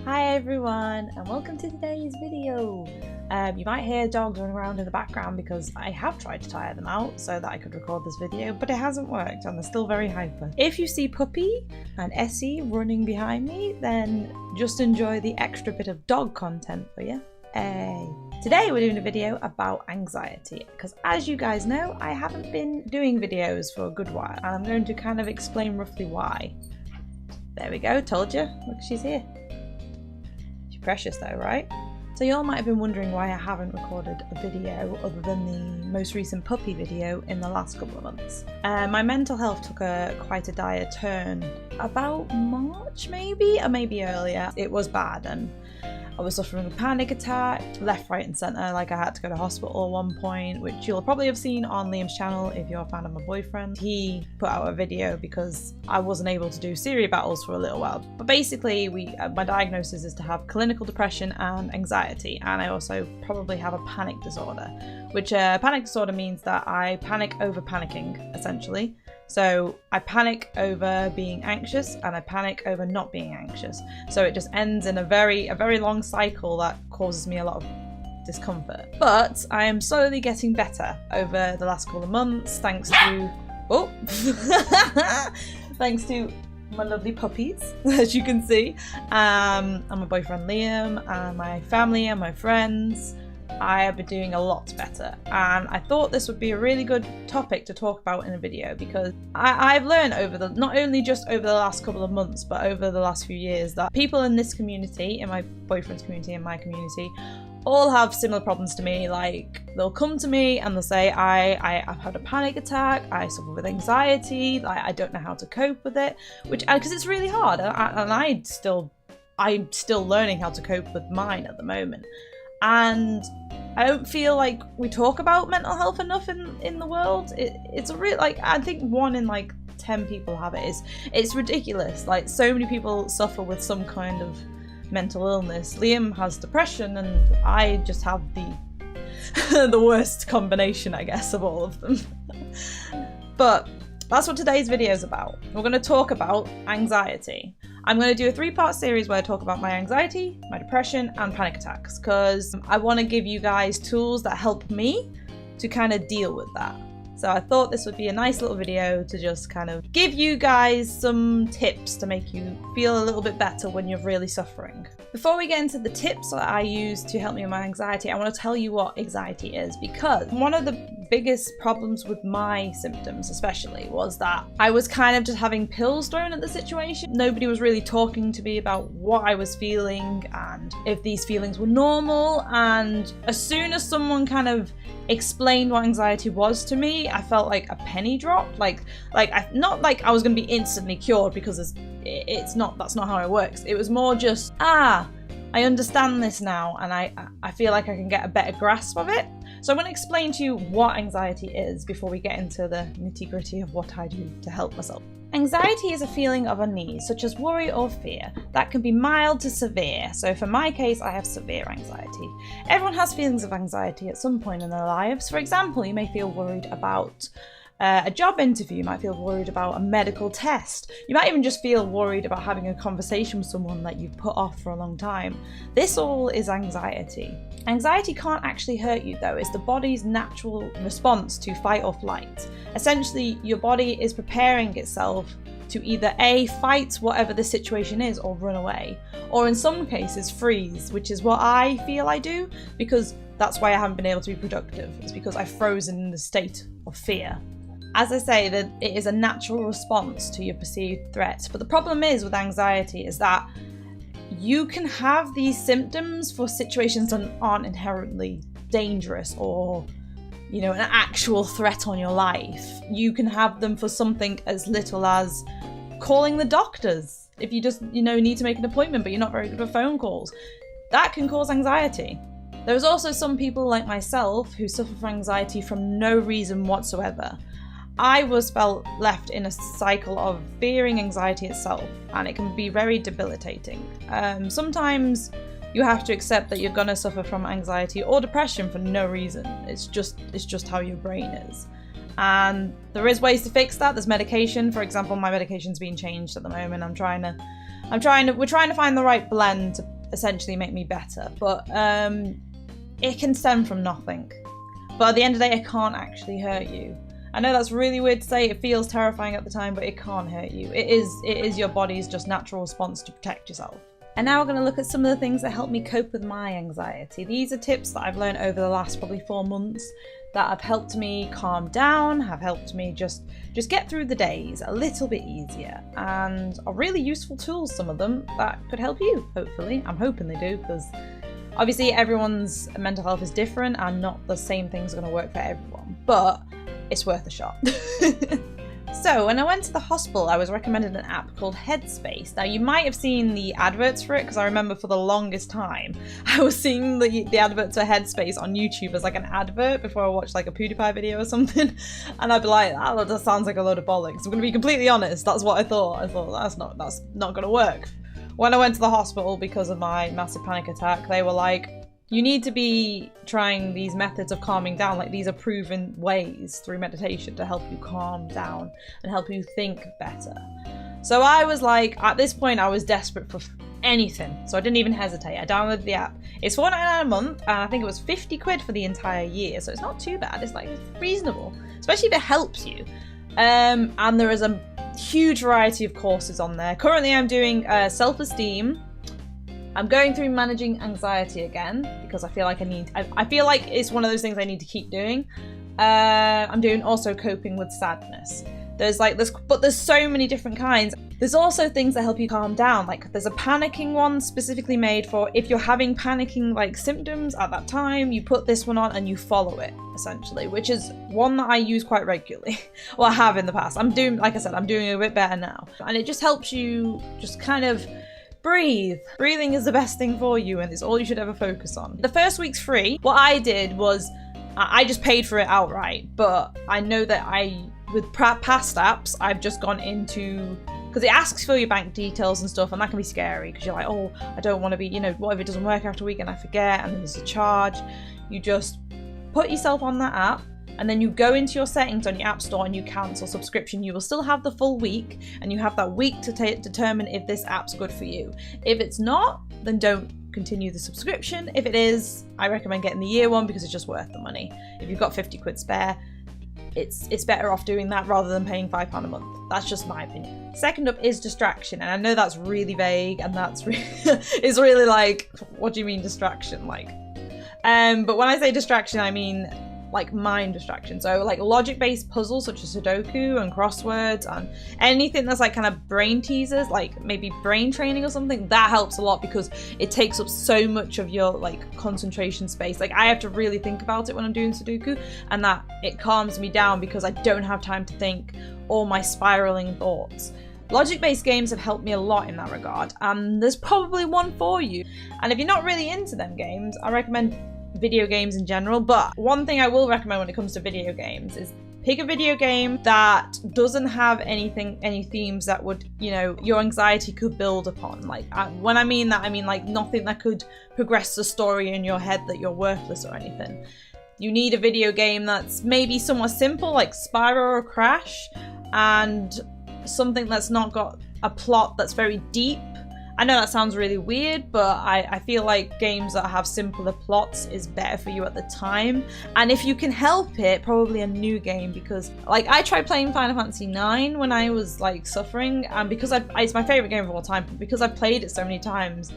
Hi everyone and welcome to today's video. You might hear dogs running around in the background because I have tried to tire them out so that I could record this video, but it hasn't worked and they're still very hyper. If you see Puppy and Essie running behind me, then just enjoy the extra bit of dog content for you. Today we're doing a video about anxiety because, as you guys know, I haven't been doing videos for a good while and I'm going to kind of explain roughly why. There we go, told you. Look, she's here. Precious though, right? So you all might have been wondering why I haven't recorded a video other than the most recent puppy video in the last couple of months. My mental health took quite a dire turn about March maybe, or maybe earlier. It was bad and I was suffering a panic attack, left, right and centre. Like I had to go to hospital at one point, which you'll probably have seen on Liam's channel if you're a fan of my boyfriend. He put out a video because I wasn't able to do Siri battles for a little while. But basically, my diagnosis is to have clinical depression and anxiety, and I also probably have a panic disorder, which panic disorder means that I panic over panicking, essentially. So I panic over being anxious and I panic over not being anxious. So it just ends in a very long cycle that causes me a lot of discomfort. But I am slowly getting better over the last couple of months thanks to thanks to my lovely puppies, as you can see, and my boyfriend Liam and my family and my friends. I have been doing a lot better, and I thought this would be a really good topic to talk about in a video because I've learned not only just over the last couple of months but over the last few years that people in this community, in my boyfriend's community and my community, all have similar problems to me. Like, they'll come to me and they'll say I've had a panic attack, I suffer with anxiety, I don't know how to cope with it, which because it's really hard, and I'm still learning how to cope with mine at the moment. And I don't feel like we talk about mental health enough in the world. It's a real, like, I think 1 in 10 people have it. It's ridiculous. Like, so many people suffer with some kind of mental illness. Liam has depression and I just have the worst combination, I guess, of all of them. But that's what today's video is about. We're going to talk about anxiety. I'm going to do a 3-part series where I talk about my anxiety, my depression and panic attacks because I want to give you guys tools that help me to kind of deal with that. So I thought this would be a nice little video to just kind of give you guys some tips to make you feel a little bit better when you're really suffering. Before we get into the tips that I use to help me with my anxiety, I want to tell you what anxiety is, because one of the biggest problems with my symptoms especially was that I was kind of just having pills thrown at the situation. Nobody was really talking to me about what I was feeling and if these feelings were normal, and as soon as someone kind of explained what anxiety was to me, I felt like a penny dropped. Not like I was going to be instantly cured, because that's not how it works. It was more just, I understand this now and I feel like I can get a better grasp of it. So I'm going to explain to you what anxiety is before we get into the nitty-gritty of what I do to help myself. Anxiety is a feeling of unease, such as worry or fear, that can be mild to severe. So for my case, I have severe anxiety. Everyone has feelings of anxiety at some point in their lives. For example, you may feel worried about a job interview, you might feel worried about a medical test, you might even just feel worried about having a conversation with someone that you've put off for a long time. This all is anxiety. Anxiety can't actually hurt you though. It's the body's natural response to fight or flight. Essentially, your body is preparing itself to either A, fight whatever the situation is, or run away, or in some cases freeze, which is what I feel I do, because that's why I haven't been able to be productive. It's because I've frozen in the state of fear. As I say, that it is a natural response to your perceived threats. But the problem is with anxiety is that you can have these symptoms for situations that aren't inherently dangerous or, an actual threat on your life. You can have them for something as little as calling the doctors. If you just, need to make an appointment but you're not very good with phone calls. That can cause anxiety. There's also some people like myself who suffer from anxiety from no reason whatsoever. I was left in a cycle of fearing anxiety itself, and it can be very debilitating. Sometimes you have to accept that you're gonna suffer from anxiety or depression for no reason. It's just how your brain is. And there is ways to fix that. There's medication. For example, my medication's being changed at the moment. We're trying to find the right blend essentially make me better, but it can stem from nothing. But at the end of the day, it can't actually hurt you. I know that's really weird to say, it feels terrifying at the time, but it can't hurt you. It is your body's just natural response to protect yourself. And now we're going to look at some of the things that help me cope with my anxiety. These are tips that I've learned over the last probably 4 months that have helped me calm down, have helped me just get through the days a little bit easier, and are really useful tools, some of them, that could help you, hopefully. I'm hoping they do, because obviously everyone's mental health is different and not the same things are going to work for everyone, but it's worth a shot. So when I went to the hospital, I was recommended an app called Headspace. Now you might have seen the adverts for it, because I remember for the longest time I was seeing the adverts for Headspace on YouTube as like an advert before I watched like a PewDiePie video or something, and I'd be like, oh, that sounds like a load of bollocks. I'm going to be completely honest, that's what I thought. I thought that's not going to work. When I went to the hospital because of my massive panic attack, they were like, you need to be trying these methods of calming down, like these are proven ways through meditation to help you calm down and help you think better. So I was like, at this point I was desperate for anything, so I didn't even hesitate. I downloaded the app. It's $4.99 a month, and I think it was 50 quid for the entire year, so it's not too bad. It's like reasonable, especially if it helps you. And there is a huge variety of courses on there. Currently I'm doing self-esteem. I'm going through managing anxiety again, because I feel like I feel like it's one of those things I need to keep doing. I'm doing also coping with sadness. There's so many different kinds. There's also things that help you calm down. Like there's a panicking one specifically made for if you're having panicking like symptoms at that time, you put this one on and you follow it essentially, which is one that I use quite regularly. Well, I have in the past. Like I said, I'm doing a bit better now. And it just helps you just kind of breathe. Breathing is the best thing for you, and it's all you should ever focus on. The first week's free. What I did was I just paid for it outright, but I know that with past apps, I've just gone into, because it asks for your bank details and stuff, and that can be scary because you're like, oh, I don't want to be, what if it doesn't work after a week and I forget and there's a charge. You just put yourself on that app, and then you go into your settings on your app store and you cancel subscription. You will still have the full week, and you have that week to determine if this app's good for you. If it's not, then don't continue the subscription. If it is, I recommend getting the year one because it's just worth the money. If you've got 50 quid spare, it's better off doing that rather than paying £5 a month. That's just my opinion. Second up is distraction, and I know that's really vague, and that's it's really like, what do you mean distraction? Like, but when I say distraction, I mean like mind distraction. So like logic-based puzzles such as Sudoku and crosswords and anything that's like kind of brain teasers, like maybe brain training or something, that helps a lot because it takes up so much of your like concentration space. Like I have to really think about it when I'm doing Sudoku, and that it calms me down because I don't have time to think all my spiraling thoughts. Logic-based games have helped me a lot in that regard, and there's probably one for you. And if you're not really into them games, I recommend video games in general. But one thing I will recommend when it comes to video games is pick a video game that doesn't have any themes that would, your anxiety could build upon. Like when I mean that, I mean like nothing that could progress the story in your head that you're worthless or anything. You need a video game that's maybe somewhat simple, like Spyro or Crash, and something that's not got a plot that's very deep. I know that sounds really weird, but I feel like games that have simpler plots is better for you at the time. And if you can help it, probably a new game, because like I tried playing Final Fantasy IX when I was like suffering, and because it's my favorite game of all time, but because I've played it so many times,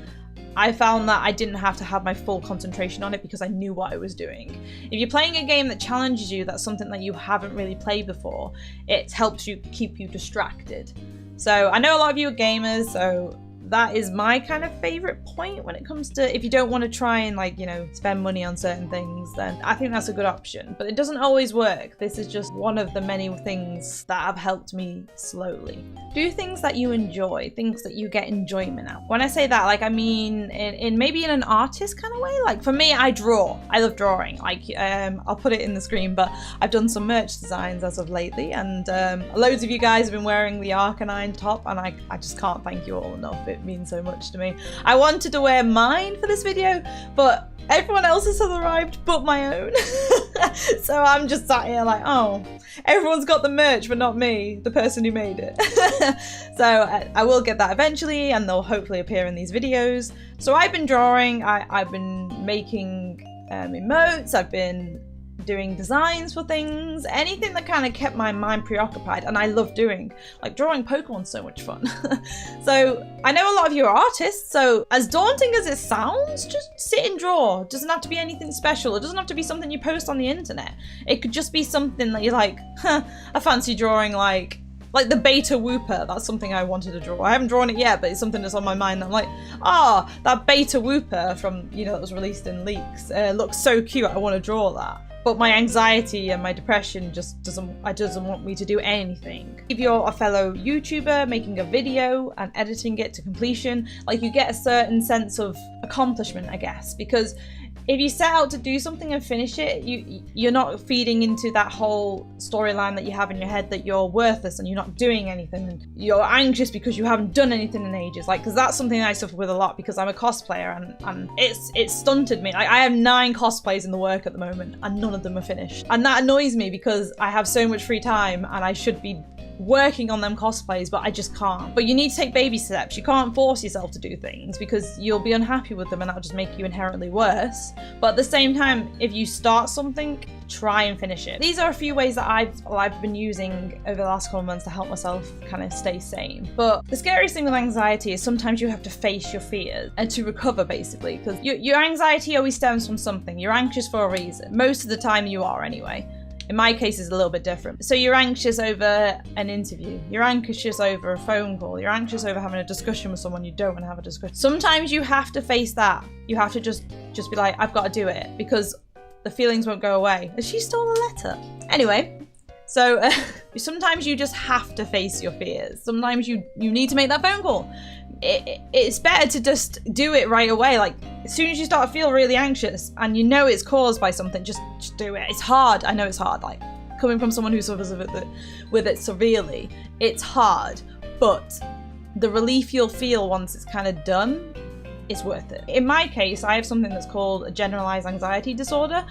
I found that I didn't have to have my full concentration on it because I knew what I was doing. If you're playing a game that challenges you, that's something that you haven't really played before, it helps you keep you distracted. So I know a lot of you are gamers, so that is my kind of favorite point when it comes to, if you don't want to try and like, spend money on certain things, then I think that's a good option. But it doesn't always work. This is just one of the many things that have helped me slowly. Do things that you enjoy, things that you get enjoyment out. When I say that, like I mean in maybe in an artist kind of way. Like for me, I draw. I love drawing. Like I'll put it in the screen, but I've done some merch designs as of lately, and loads of you guys have been wearing the Arcanine top, and I just can't thank you all enough. It means so much to me. I wanted to wear mine for this video, but Everyone else's has arrived but my own. So I'm just sat here like, oh, everyone's got the merch but not me, the person who made it. So I will get that eventually, and they'll hopefully appear in these videos. So I've been drawing, I've been making emotes, I've been doing designs for things, anything that kind of kept my mind preoccupied, and I love doing. Like drawing Pokemon's so much fun. So I know a lot of you are artists, so as daunting as it sounds, just sit and draw. It doesn't have to be anything special. It doesn't have to be something you post on the internet. It could just be something that you're like, huh, I fancy drawing like the beta whooper. That's something I wanted to draw. I haven't drawn it yet, but it's something that's on my mind that I'm like, that beta whooper from, that was released in leaks looks so cute, I want to draw that. But my anxiety and my depression just doesn't want me to do anything. If you're a fellow YouTuber making a video and editing it to completion, like you get a certain sense of accomplishment, I guess, because if you set out to do something and finish it, you're not feeding into that whole storyline that you have in your head that you're worthless and you're not doing anything, and you're anxious because you haven't done anything in ages. Like, because that's something I suffer with a lot because I'm a cosplayer, and it's stunted me. Like, I have 9 cosplays in the work at the moment and none of them are finished, and that annoys me because I have so much free time and I should be working on them cosplays, but I just can't. But you need to take baby steps. You can't force yourself to do things because you'll be unhappy with them and that'll just make you inherently worse. But at the same time, if you start something, try and finish it. These are a few ways that I've been using over the last couple of months to help myself kind of stay sane. But the scariest thing with anxiety is sometimes you have to face your fears and to recover, basically, because your anxiety always stems from something. You're anxious for a reason. Most of the time you are anyway. In my case, it's a little bit different. So you're anxious over an interview. You're anxious over a phone call. You're anxious over having a discussion with someone you don't want to have a discussion. Sometimes you have to face that. You have to just be like, I've got to do it, because the feelings won't go away. Has she stolen a letter? Anyway, so sometimes you just have to face your fears. Sometimes you need to make that phone call. It's better to just do it right away. Like, as soon as you start to feel really anxious and you know it's caused by something, just do it. It's hard. I know it's hard. Like, coming from someone who suffers with it severely, it's hard. But the relief you'll feel once it's kind of done is worth it. In my case, I have something that's called a generalized anxiety disorder,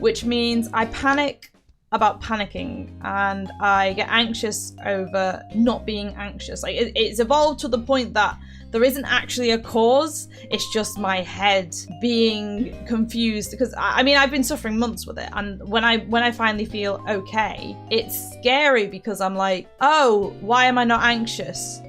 which means I panic about panicking and I get anxious over not being anxious. Like, it's evolved to the point that there isn't actually a cause, it's just my head being confused, because I mean, I've been suffering months with it, and when I finally feel okay, it's scary because I'm like, oh, why am I not anxious?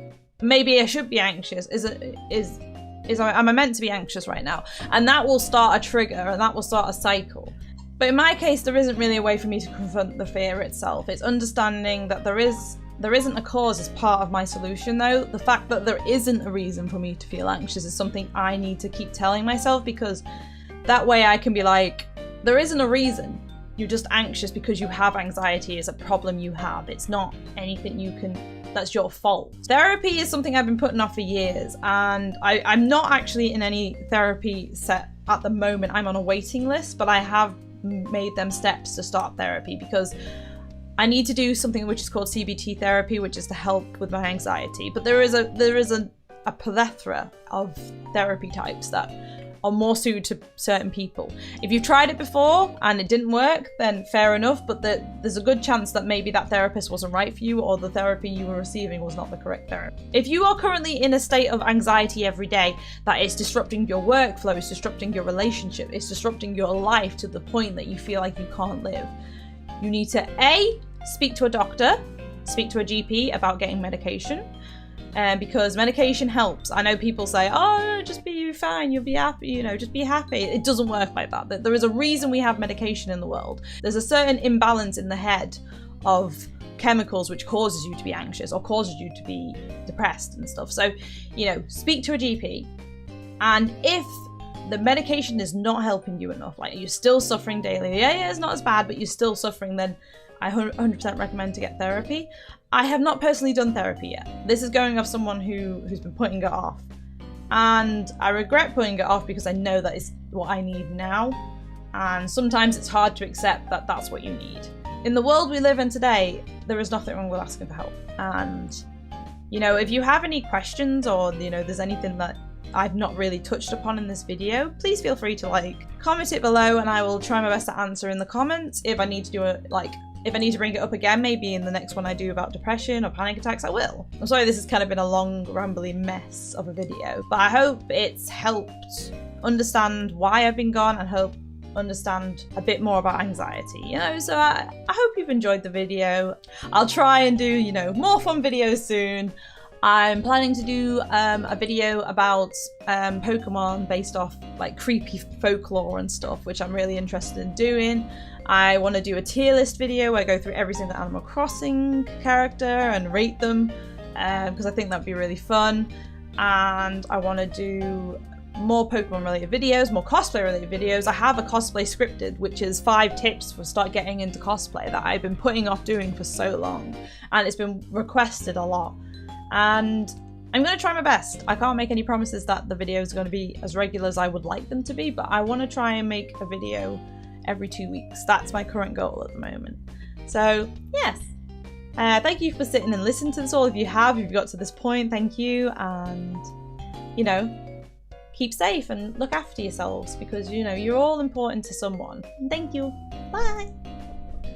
Maybe I should be anxious. Am I meant to be anxious right now? And that will start a trigger, and that will start a cycle. But in my case, there isn't really a way for me to confront the fear itself. It's understanding that there isn't a cause as part of my solution, though. The fact that there isn't a reason for me to feel anxious is something I need to keep telling myself, because that way I can be like, there isn't a reason. You're just anxious because you have anxiety. It's a problem you have. It's not anything that's your fault. Therapy is something I've been putting off for years, and I'm not actually in any therapy set at the moment. I'm on a waiting list, but I have made them steps to start therapy because I need to do something which is called CBT therapy, which is to help with my anxiety. But there is a plethora of therapy types that are more suited to certain people. If you've tried it before and it didn't work, then fair enough, but there's a good chance that maybe that therapist wasn't right for you, or the therapy you were receiving was not the correct therapy. If you are currently in a state of anxiety every day that is disrupting your workflow, it's disrupting your relationship, it's disrupting your life to the point that you feel like you can't live, you need to A, speak to a doctor, speak to a GP about getting medication. Because medication helps. I know people say, oh, just be fine, you'll be happy, just be happy. It doesn't work like that. There is a reason we have medication in the world. There's a certain imbalance in the head of chemicals which causes you to be anxious or causes you to be depressed and stuff. So, speak to a GP. And if the medication is not helping you enough, like you're still suffering daily, yeah, it's not as bad, but you're still suffering, then I 100% recommend to get therapy. I have not personally done therapy yet. This is going off someone who's been putting it off. And I regret putting it off because I know that is what I need now. And sometimes it's hard to accept that that's what you need. In the world we live in today, there is nothing wrong with asking for help. And, if you have any questions or, there's anything that I've not really touched upon in this video, please feel free to like comment it below and I will try my best to answer in the comments. If I need to do if I need to bring it up again, maybe in the next one I do about depression or panic attacks, I will. I'm sorry this has kind of been a long, rambly mess of a video, but I hope it's helped understand why I've been gone and hope understand a bit more about anxiety, you know? So I hope you've enjoyed the video. I'll try and do, you know, more fun videos soon. I'm planning to do a video about Pokemon based off like creepy folklore and stuff, which I'm really interested in doing. I want to do a tier list video where I go through every single Animal Crossing character and rate them, because I think that'd be really fun. And I want to do more Pokemon related videos, more cosplay related videos. I have a cosplay scripted, which is 5 tips for start getting into cosplay that I've been putting off doing for so long, and it's been requested a lot. And I'm going to try my best. I can't make any promises that the videos are going to be as regular as I would like them to be, but I want to try and make a video every 2 weeks. That's my current goal at the moment. So yes, thank you for sitting and listening to this all. If you have, if you've got to this point, thank you. And you know, keep safe and look after yourselves, because you know, you're all important to someone. And thank you. Bye.